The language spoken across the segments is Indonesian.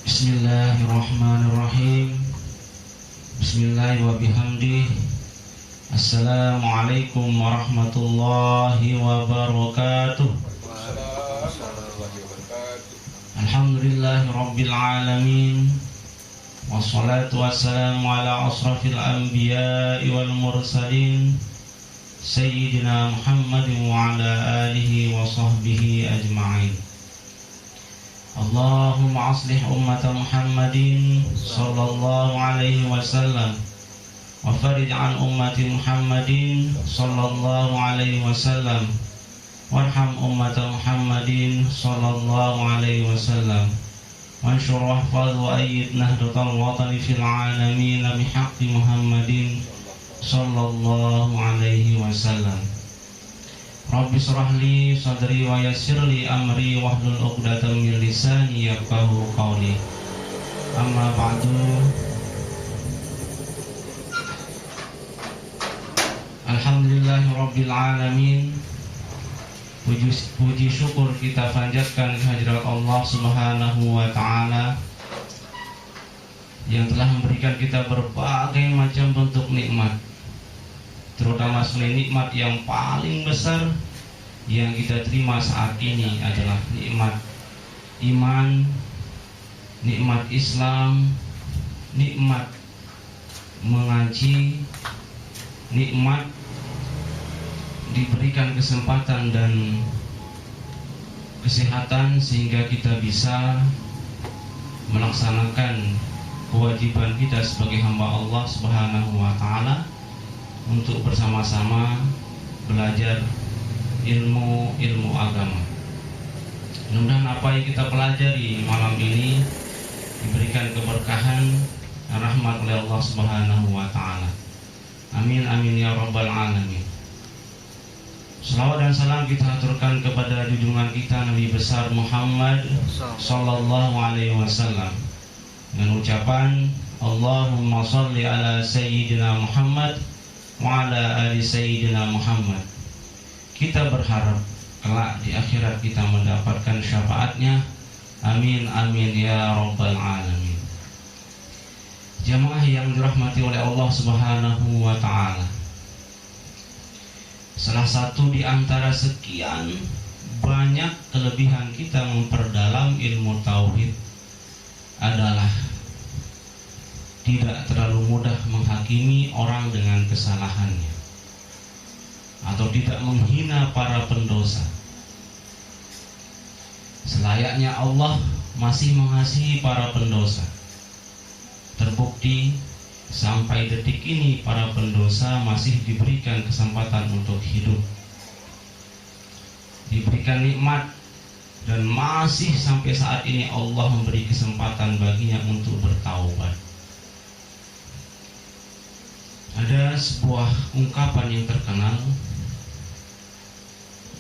Bismillahirrahmanirrahim. Bismillahi wa bihamdih. Assalamualaikum warahmatullahi wabarakatuh. Alhamdulillahi rabbil alamin. Wassalatu wassalamu ala asrafil anbiya'i wal mursalin Sayyidina Muhammadin wa ala alihi wa sahbihi ajma'in. Allahumma aslih ummata Muhammadin sallallahu alaihi wasallam wa farij an ummati Muhammadin sallallahu alaihi wasallam warham ummata Muhammadin sallallahu alaihi wasallam wanshur wahfaz wa ayyid nahdatal watani fil alamin bihaqqi Muhammadin sallallahu alaihi wasallam. Rabbi shrah li sadri wa yassir li amri wahlul 'uqdatam min lisani yafqahu qawli. Amma ba'du. Alhamdulillahirabbil alamin. Puji syukur kita panjatkan kehadirat Allah Subhanahu wa taala yang telah memberikan kita berbagai macam bentuk nikmat, terutama nikmat yang paling besar yang kita terima saat ini adalah nikmat iman, nikmat Islam, nikmat mengaji, nikmat diberikan kesempatan dan kesehatan sehingga kita bisa melaksanakan kewajiban kita sebagai hamba Allah Subhanahu wa taala untuk bersama-sama belajar ilmu agama. Mudah-mudahan apa yang kita pelajari malam ini diberikan keberkahan dan rahmat oleh Allah Subhanahu wa taala. Amin amin ya rabbal alamin. Salawat dan salam kita aturkan kepada junjungan kita Nabi besar Muhammad sallallahu alaihi wasallam dengan ucapan Allahumma shalli ala sayyidina Muhammad wa ala ali sayyidina Muhammad. Kita berharap kelak di akhirat kita mendapatkan syafaatnya. Amin amin ya rabbal alamin. Jamaah yang dirahmati oleh Allah Subhanahu wa taala, salah satu di antara sekian banyak kelebihan kita memperdalam ilmu tauhid adalah tidak terlalu mudah menghakimi orang dengan kesalahannya atau tidak menghina para pendosa. Selayaknya Allah masih mengasihi para pendosa. Terbukti sampai detik ini para pendosa masih diberikan kesempatan untuk hidup, diberikan nikmat, dan masih sampai saat ini Allah memberi kesempatan baginya untuk bertaubat. Ada sebuah ungkapan yang terkenal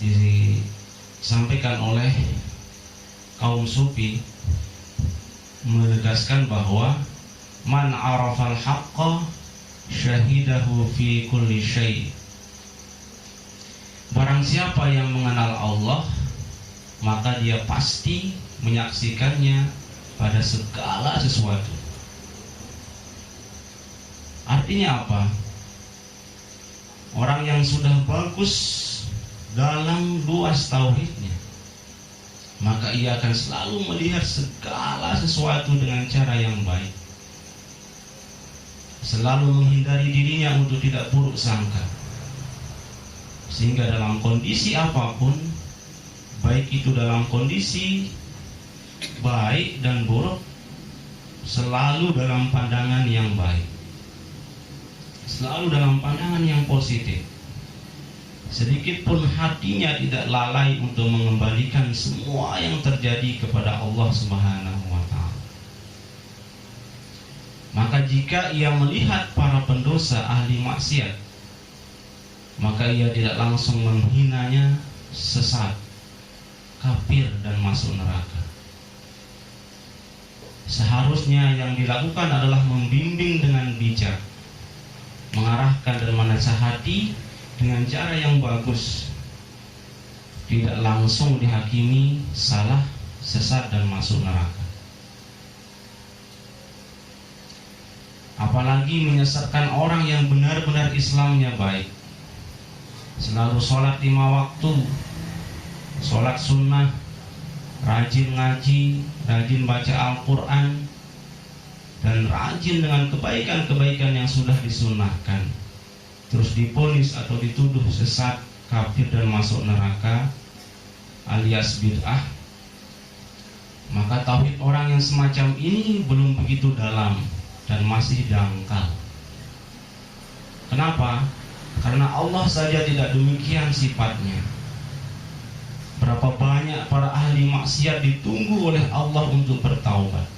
disampaikan oleh kaum sufi menegaskan bahwa man arafal haqqa syahidahu fi kulli syai'. Barang siapa yang mengenal Allah, maka dia pasti menyaksikannya pada segala sesuatu. Artinya apa? Orang yang sudah bagus dalam luas tauhidnya, maka ia akan selalu melihat segala sesuatu dengan cara yang baik, selalu menghindari dirinya untuk tidak buruk sangka, sehingga dalam kondisi apapun, baik itu dalam kondisi baik dan buruk, selalu dalam pandangan yang baik, selalu dalam pandangan yang positif. Sedikit pun hatinya tidak lalai untuk mengembalikan semua yang terjadi kepada Allah Subhanahu wa ta'ala. Maka jika ia melihat para pendosa ahli maksiat, maka ia tidak langsung menghinanya sesat, kafir, dan masuk neraka. Seharusnya yang dilakukan adalah membimbing dengan bijak, mengarahkan dan menasihati dengan cara yang bagus, tidak langsung dihakimi salah, sesat, dan masuk neraka. apalagi menyesatkan orang yang benar-benar Islamnya baik. Selalu sholat 5 waktu, sholat sunnah, rajin ngaji, rajin baca Al-Quran, dan rajin dengan kebaikan-kebaikan yang sudah disunnahkan, terus diponis atau dituduh sesat, kafir dan masuk neraka alias bid'ah, maka tauhid orang yang semacam ini belum begitu dalam dan masih dangkal. Kenapa? Karena Allah saja tidak demikian sifatnya. Berapa banyak para ahli maksiat ditunggu oleh Allah untuk bertaubat,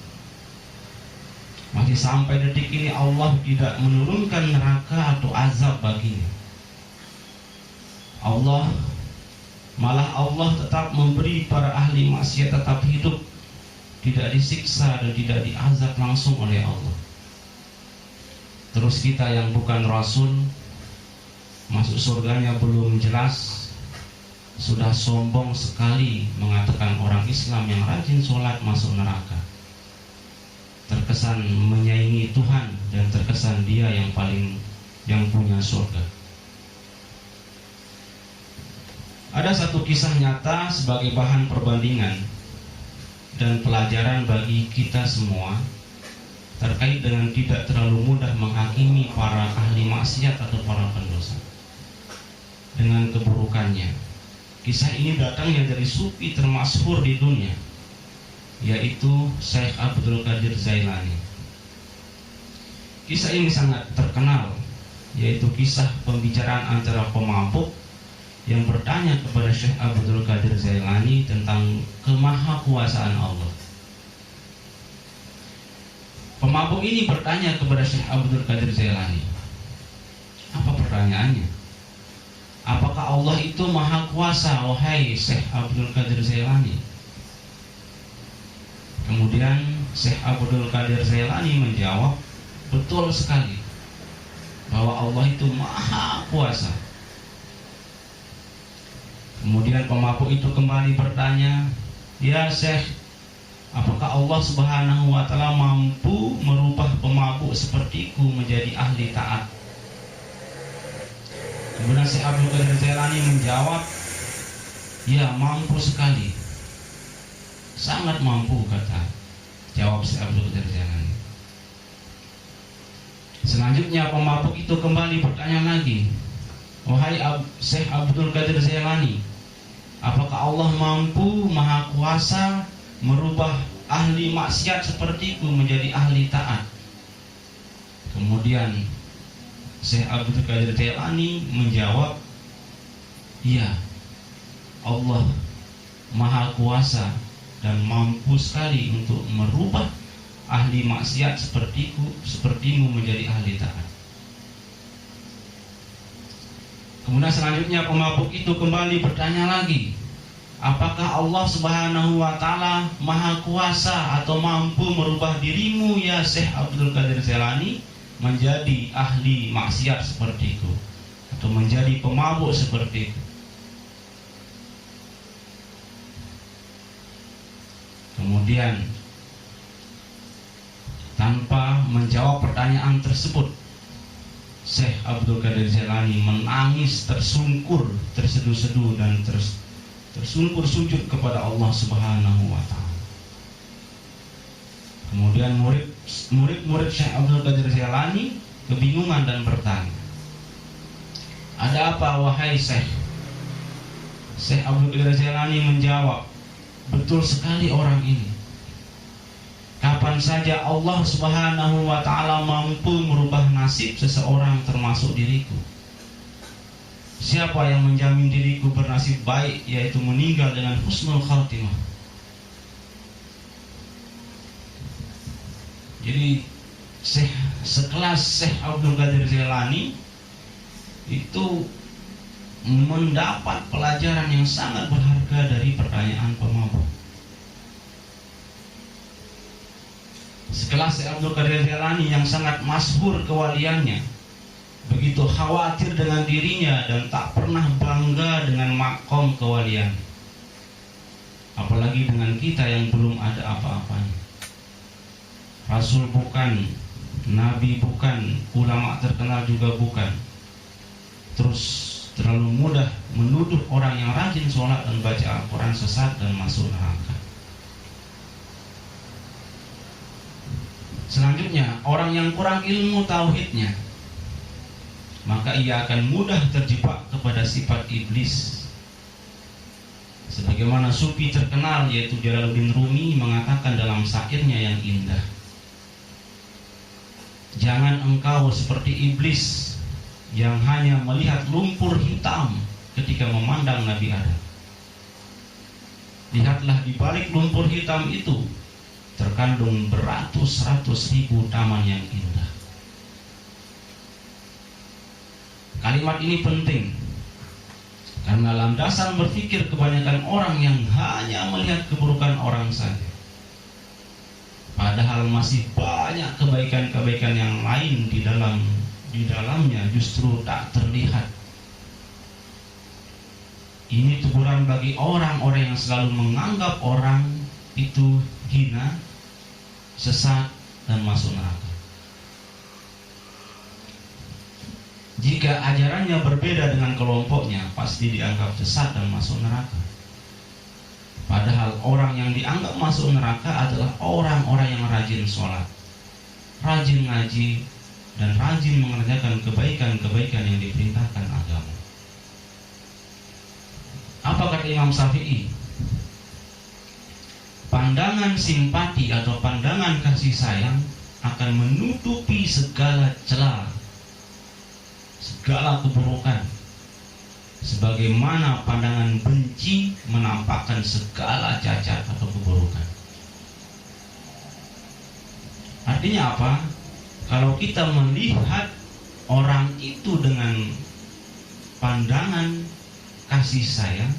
masih sampai detik ini Allah tidak menurunkan neraka atau azab baginya. Allah tetap memberi para ahli maksiat tetap hidup, tidak disiksa dan tidak diazab langsung oleh Allah. Terus kita yang bukan rasul, masuk surganya belum jelas, sudah sombong sekali mengatakan orang Islam yang rajin sholat masuk neraka. Terkesan menyaingi Tuhan dan terkesan dia yang punya surga. Ada satu kisah nyata sebagai bahan perbandingan dan pelajaran bagi kita semua terkait dengan tidak terlalu mudah menghakimi para ahli maksiat atau para pendosa dengan keburukannya. Kisah ini datangnya dari sufi termasyhur di dunia, yaitu Syekh Abdul Qadir Jailani. Kisah ini sangat terkenal, yaitu kisah pembicaraan antara pemabuk yang bertanya kepada Syekh Abdul Qadir Jailani tentang kemahakuasaan Allah. Pemabuk ini bertanya kepada Syekh Abdul Qadir Jailani. Apa pertanyaannya? Apakah Allah itu maha kuasa, wahai Syekh Abdul Qadir Jailani? Kemudian Syekh Abdul Qadir Jailani menjawab, betul sekali bahwa Allah itu maha kuasa. Kemudian pemabuk itu kembali bertanya, ya Syekh, apakah Allah Subhanahu wa ta'ala mampu merubah pemabuk sepertiku menjadi ahli taat? Kemudian Syekh Abdul Qadir Jailani menjawab, ya mampu sekali, sangat mampu, jawab Syekh Abdul Qadir Jailani. Selanjutnya pemabuk itu kembali bertanya lagi, wahai Syekh Abdul Qadir Jailani, apakah Allah mampu maha kuasa merubah ahli maksiat sepertiku menjadi ahli taat? Kemudian Syekh Abdul Qadir Jailani menjawab, iya, Allah maha kuasa dan mampu sekali untuk merubah ahli maksiat sepertimu menjadi ahli taat. Kemudian selanjutnya pemabuk itu kembali bertanya lagi, apakah Allah Subhanahu wa ta'ala maha kuasa atau mampu merubah dirimu ya Syekh Abdul Qadir Jailani menjadi ahli maksiat seperti itu atau menjadi pemabuk seperti itu? Kemudian tanpa menjawab pertanyaan tersebut, Syekh Abdul Qadir Jailani menangis tersungkur, terseduh-seduh dan tersungkur sujud kepada Allah Subhanahu wa ta'ala. Kemudian murid-murid Syekh Abdul Qadir Jailani kebingungan dan bertanya, ada apa wahai Syekh? Syekh Abdul Qadir Jailani menjawab, betul sekali orang ini. Kapan saja Allah Subhanahu wa ta'ala mampu merubah nasib seseorang termasuk diriku. Siapa yang menjamin diriku bernasib baik, yaitu meninggal dengan husnul khatimah? Jadi sekelas Syekh Abdul Qadir Jailani itu mendapat pelajaran yang sangat berharga dari pertanyaan pemabuk. Sekelas Syekh Abdul Qadir Jailani yang sangat masyhur kewaliannya, begitu khawatir dengan dirinya dan tak pernah bangga dengan makom kewalian, apalagi dengan kita yang belum ada apa-apanya. Rasul bukan, nabi bukan, ulama terkenal juga bukan. Terus terlalu mudah menuduh orang yang rajin sholat dan baca Al-Quran sesat dan masuk neraka. Selanjutnya, orang yang kurang ilmu tauhidnya, maka ia akan mudah terjebak kepada sifat iblis. Sebagaimana sufi terkenal yaitu Jalaluddin Rumi mengatakan dalam syairnya yang indah, jangan engkau seperti iblis yang hanya melihat lumpur hitam ketika memandang Nabi Adam. Lihatlah di balik lumpur hitam itu terkandung beratus-ratus ribu taman yang indah. Kalimat ini penting karena landasan berpikir kebanyakan orang yang hanya melihat keburukan orang saja, padahal masih banyak kebaikan-kebaikan yang lain di dalamnya justru tak terlihat. Ini teguran bagi orang-orang yang selalu menganggap orang itu hina, sesat, dan masuk neraka. Jika ajarannya berbeda dengan kelompoknya, pasti dianggap sesat dan masuk neraka. Padahal orang yang dianggap masuk neraka adalah orang-orang yang rajin sholat, rajin ngaji, dan rajin mengerjakan kebaikan-kebaikan yang diperintahkan agama. Apa kata Imam Syafi'i? Pandangan simpati atau pandangan kasih sayang akan menutupi segala celah, segala keburukan, sebagaimana pandangan benci menampakkan segala cacat atau keburukan. Artinya apa? Kalau kita melihat orang itu dengan pandangan kasih sayang,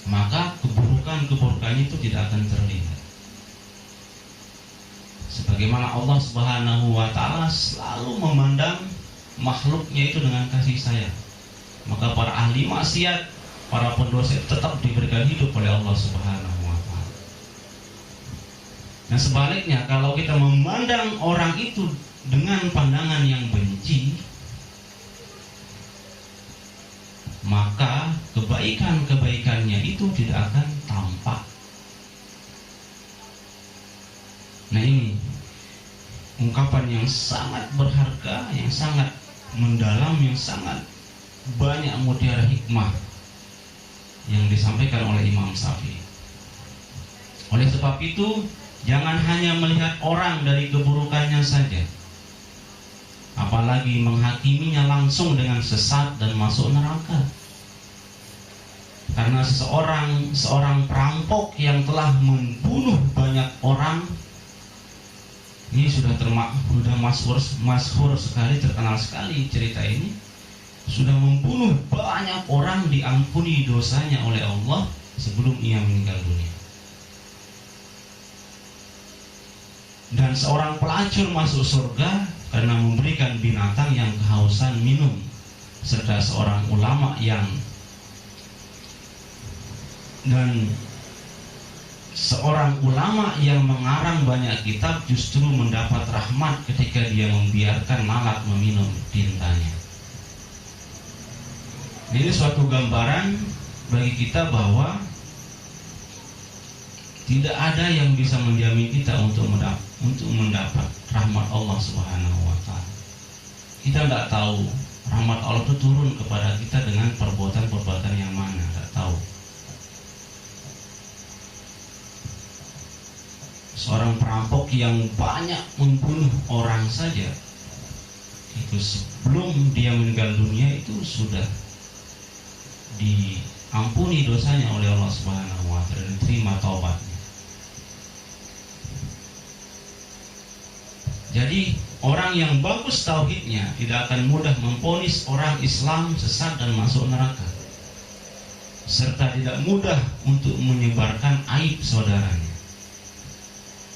maka keburukan-keburukannya itu tidak akan terlihat. Sebagaimana Allah Subhanahu wa Ta'ala selalu memandang makhluknya itu dengan kasih sayang, maka para ahli maksiat, para pendosa tetap diberikan hidup oleh Allah Subhanahu wa Ta'ala. Nah sebaliknya, kalau kita memandang orang itu dengan pandangan yang benci, maka kebaikan-kebaikannya itu tidak akan tampak. Nah ini ungkapan yang sangat berharga, yang sangat mendalam, yang sangat banyak mutiara hikmah yang disampaikan oleh Imam Syafi'i. Oleh sebab itu, jangan hanya melihat orang dari keburukannya saja, apalagi menghakiminya langsung dengan sesat dan masuk neraka. Karena seorang perampok yang telah membunuh banyak orang, ini sudah masyhur sekali, terkenal sekali cerita ini, sudah membunuh banyak orang, diampuni dosanya oleh Allah sebelum ia meninggal dunia. Dan seorang pelacur masuk surga karena memberikan binatang yang kehausan minum, serta seorang ulama yang mengarang banyak kitab justru mendapat rahmat ketika dia membiarkan lalat meminum tintanya. Ini suatu gambaran bagi kita bahwa tidak ada yang bisa menjamin kita untuk mendapat rahmat Allah Subhanahu wa Ta'ala. Kita tidak tahu rahmat Allah itu turun kepada kita dengan perbuatan-perbuatan yang mana, tidak tahu. Seorang perampok yang banyak membunuh orang saja, itu sebelum dia meninggal dunia itu sudah diampuni dosanya oleh Allah Subhanahu wa Ta'ala, diterima taubatnya. Jadi orang yang bagus tauhidnya tidak akan mudah memvonis orang Islam sesat dan masuk neraka, serta tidak mudah untuk menyebarkan aib saudaranya.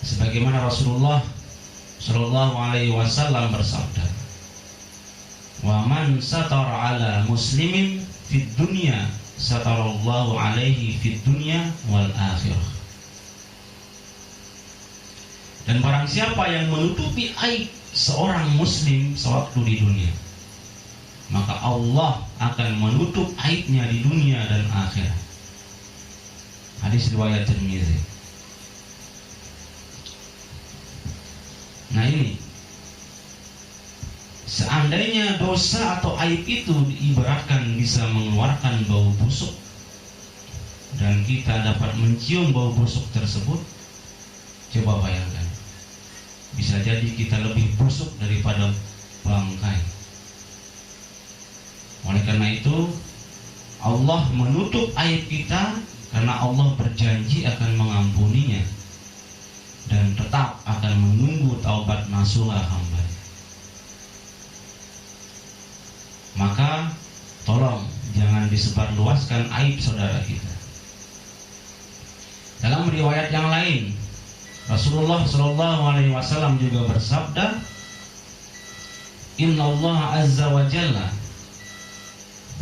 Sebagaimana Rasulullah Shallallahu Alaihi Wasallam bersabda, "Wa man satara ala muslimin fid dunya satarallahu alaihi fid dunya wal akhirah." Dan barang siapa yang menutupi aib seorang muslim sewaktu di dunia, maka Allah akan menutup aibnya di dunia dan akhirat. Hadis riwayat Tirmizi. Nah ini, seandainya dosa atau aib itu diibaratkan bisa mengeluarkan bau busuk, dan kita dapat mencium bau busuk tersebut, coba bayangkan, bisa jadi kita lebih busuk daripada bangkai. Oleh karena itu, Allah menutup aib kita karena Allah berjanji akan mengampuninya dan tetap akan menunggu taubat nasuha hamba. Maka tolong jangan disebarluaskan aib saudara kita. Dalam riwayat yang lain, Rasulullah SAW juga bersabda, Inna Allah Azza wa Jalla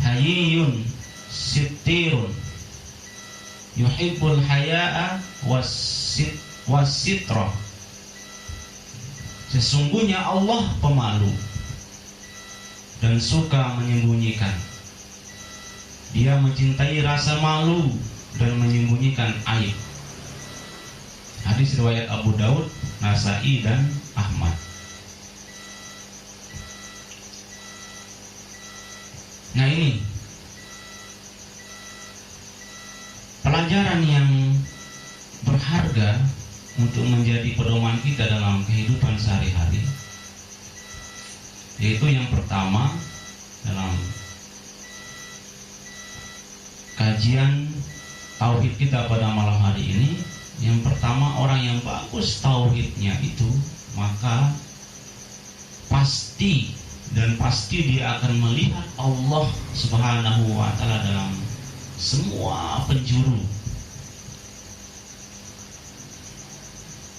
hayyun sittirun yuhibbul haya'a wasitra. Sesungguhnya Allah pemalu dan suka menyembunyikan. Dia mencintai rasa malu dan menyembunyikan aib. Hadis riwayat Abu Daud, Nasai dan Ahmad. Nah ini pelajaran yang berharga untuk menjadi pedoman kita dalam kehidupan sehari-hari. Yaitu yang pertama, dalam kajian tauhid kita pada malam hari ini, yang pertama, orang yang bagus tauhidnya itu, maka pasti dia akan melihat Allah Subhanahu wa Ta'ala dalam semua penjuru,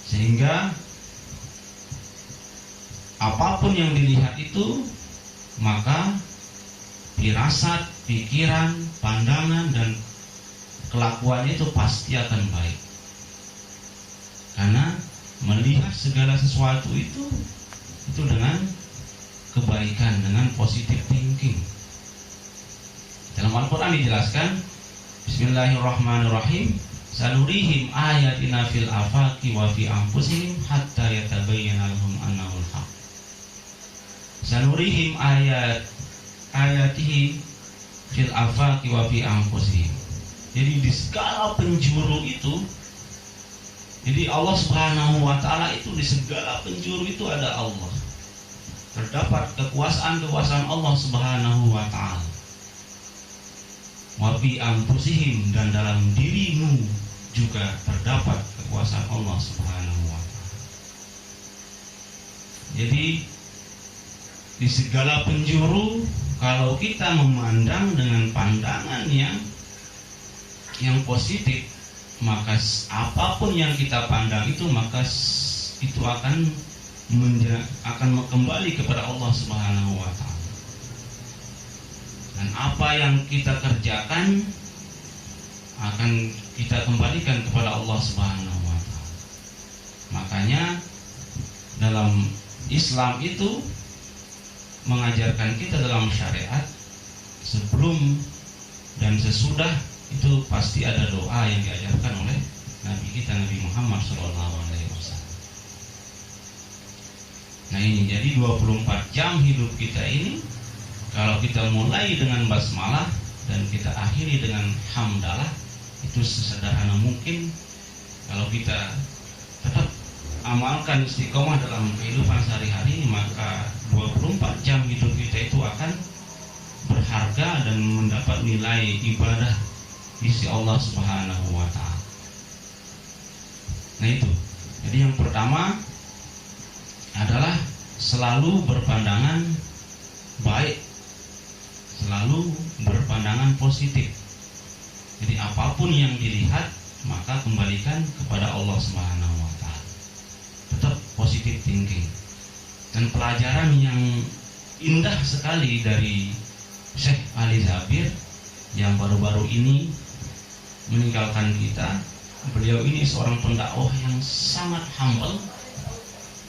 sehingga apapun yang dilihat itu, maka firasat, pikiran, pandangan, dan kelakuannya itu pasti akan baik. Karena melihat segala sesuatu itu dengan kebaikan, dengan positive thinking. Dalam Al-Quran dijelaskan, Bismillahirrahmanirrahim, sanurihim ayatina fil afaqi wa fi anfusihim hatta yatabayyana lahum annahul haq. Sanurihim ayatihi fil afaqi wa fi anfusihim. Jadi di segala penjuru itu, jadi Allah Subhanahu wa Ta'ala itu di segala penjuru itu ada Allah. Terdapat kekuasaan Allah Subhanahu wa Ta'ala. Wa fi anfusihim, dan dalam dirimu juga terdapat kekuasaan Allah Subhanahu wa Ta'ala. Jadi di segala penjuru, kalau kita memandang dengan pandangan yang positif, maka apapun yang kita pandang itu, maka itu akan kembali kepada Allah Subhanahu wa Ta'ala. Dan apa yang kita kerjakan akan kita kembalikan kepada Allah Subhanahu wa Ta'ala. Makanya dalam Islam itu mengajarkan kita dalam syariat, sebelum dan sesudah itu pasti ada doa yang diajarkan oleh Nabi kita, Nabi Muhammad SAW. Nah ini, jadi 24 jam hidup kita ini, kalau kita mulai dengan basmalah dan kita akhiri dengan hamdalah, itu sesederhana mungkin. Kalau kita tetap amalkan istiqomah dalam kehidupan sehari-hari, maka 24 jam hidup kita itu akan berharga dan mendapat nilai ibadah di sisi Allah Subhanahu wa Ta'ala. Nah itu, jadi yang pertama adalah selalu berpandangan baik, selalu berpandangan positif. Jadi apapun yang dilihat, maka kembalikan kepada Allah Subhanahu wa Ta'ala. Tetap positive thinking. Dan pelajaran yang indah sekali dari Syekh Ali Zabir yang baru-baru ini meninggalkan kita. Beliau ini seorang pendakwah yang sangat humble,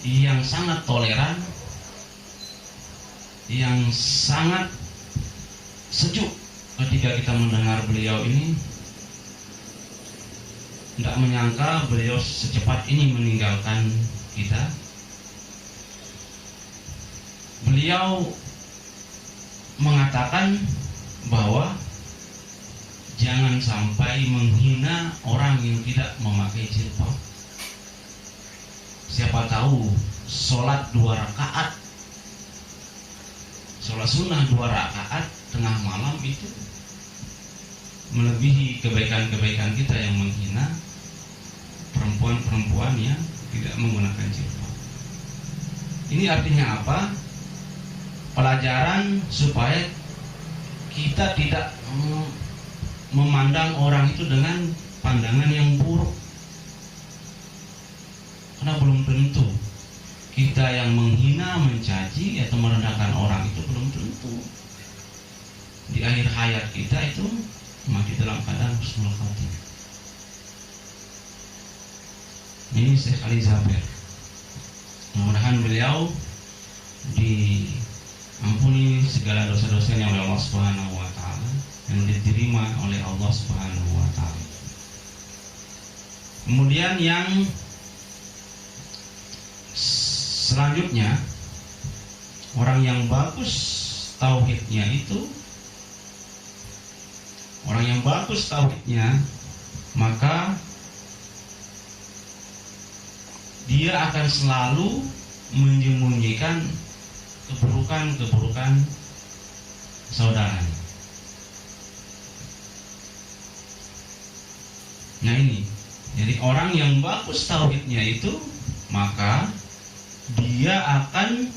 yang sangat toleran, yang sangat sejuk ketika kita mendengar beliau ini. Tidak menyangka beliau secepat ini meninggalkan kita. Beliau mengatakan bahwa jangan sampai menghina orang yang tidak memakai jilbab. Siapa tahu sholat 2 rakaat, sholat sunnah 2 rakaat tengah malam itu melebihi kebaikan-kebaikan kita yang menghina perempuan-perempuan yang tidak menggunakan jilbab. Ini artinya apa? Pelajaran supaya kita tidak memandang orang itu dengan pandangan yang buruk. Karena belum tentu kita yang menghina, mencaci atau merendahkan orang itu belum tentu di akhir hayat kita itu mati dalam keadaan husnul khotimah. Ini Syekh Ali Jaber. Mudah-mudahan beliau diampuni segala dosa-dosanya oleh Allah Subhanahu wa taala dan diterima oleh Allah Subhanahu wa taala. Kemudian yang selanjutnya, orang yang bagus tauhidnya itu, orang yang bagus tauhidnya, maka dia akan selalu menyembunyikan keburukan-keburukan saudaranya. Nah ini, jadi orang yang bagus tauhidnya itu, maka dia akan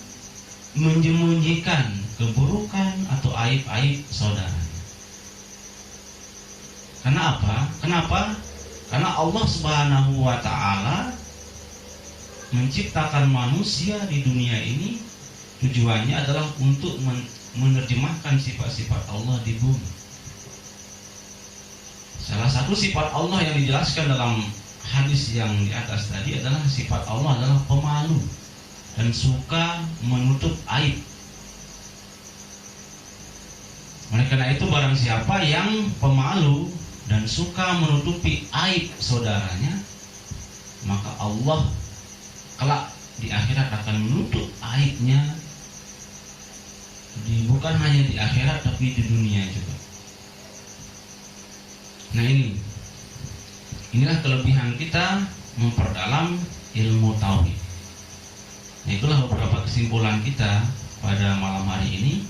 menyembunyikan keburukan atau aib-aib saudaranya. Karena apa? Kenapa? Karena Allah Subhanahu wa taala menciptakan manusia di dunia ini tujuannya adalah untuk menerjemahkan sifat-sifat Allah di bumi. Salah satu sifat Allah yang dijelaskan dalam hadis yang di atas tadi adalah sifat Allah adalah pemalu dan suka menutup aib. Oleh karena itu barang siapa yang pemalu dan suka menutupi aib saudaranya, maka Allah kelak di akhirat akan menutup aibnya, bukan hanya di akhirat tapi di dunia juga. Nah inilah kelebihan kita memperdalam ilmu tauhid. Nah, itulah beberapa kesimpulan kita pada malam hari ini.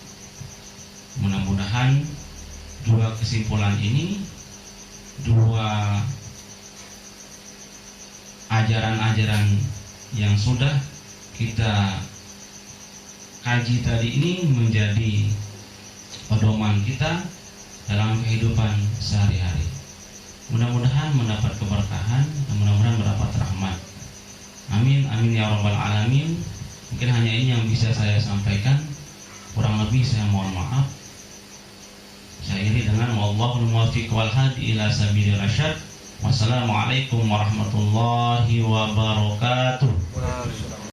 Mudah-mudahan 2 kesimpulan ini, 2 ajaran-ajaran yang sudah kita kaji tadi ini menjadi pedoman kita dalam kehidupan sehari-hari. Mudah-mudahan mendapat keberkahan dan mudah-mudahan mendapat rahmat. Amin, amin ya rabbal alamin. Mungkin hanya ini yang bisa saya sampaikan. Kurang lebih saya mohon maaf. Saya iri dengan wallahul muwaffiq wal hadi ila sabilir rasyad. Wassalamualaikum warahmatullahi wabarakatuh.